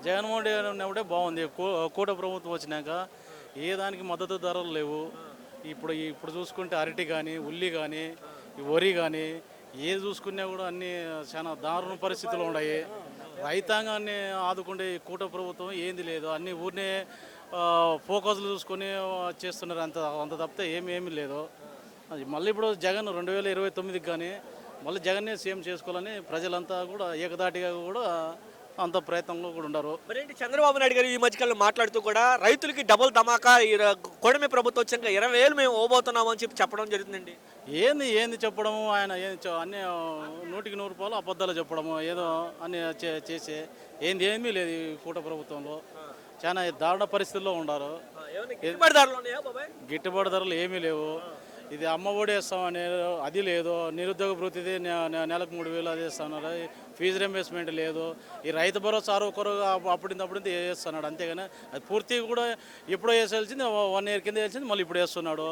జగన్మోహన్ రెడ్డి గారు ఉన్నప్పుడే బాగుంది. కూట ప్రభుత్వం వచ్చినాక ఏ దానికి మద్దతు ధరలు లేవు. ఇప్పుడు చూసుకుంటే అరటి కానీ, ఉల్లి కానీ, ఈ వరి కానీ ఏది చూసుకున్నా కూడా అన్నీ చాలా దారుణ పరిస్థితులు ఉన్నాయి. రైతాంగాన్ని ఆదుకుంటే ఈ కూట ప్రభుత్వం ఏంది లేదు. అన్ని ఊరినే ఫోకస్లు చూసుకొని చేస్తున్నారు. అంత అంత తప్పితే ఏమీ లేదు. అది మళ్ళీ ఇప్పుడు జగన్ 2029కి కానీ మళ్ళీ జగన్నే సీఎం చేసుకోవాలని ప్రజలంతా కూడా ఏకదాటిగా కూడా అంత ప్రయత్నంలో కూడా ఉన్నారు. మరేంటి చంద్రబాబు నాయుడు గారు ఈ మధ్యకాలంలో మాట్లాడుతూ కూడా రైతులకి డబుల్ ధమాకా కూటమి ప్రభుత్వం వచ్చాక 20,000 మేము ఇవ్వబోతున్నాము అని చెప్పడం జరుగుతుందండి. ఏంది ఏంది చెప్పడము, ఆయన అన్ని 100% అబద్ధాలు చెప్పడము, ఏదో అన్ని చేసి ఏమీ లేదు. ఈ కూట ప్రభుత్వంలో చాలా దారుణ పరిస్థితుల్లో ఉన్నారు. గిట్టుబాటు ధరలు ఉన్నాయా బాబాయ్? గిట్టుబాటు ధరలు ఏమీ లేవు. ఇది అమ్మ ఒడి వేస్తామని అది లేదు. నిరుద్యోగ భృతిది నెలకు 3,000 అది ఇస్తున్నారు. ఫీజు రింబర్స్మెంట్ లేదు. ఈ రైతు భరోసా కొరగా అప్పుడింది వేస్తున్నాడు. అంతేగాని అది పూర్తిగా కూడా ఎప్పుడో వేసాల్సింది 1 ఇయర్ కింద వేసింది మళ్ళీ ఇప్పుడు వేస్తున్నాడు.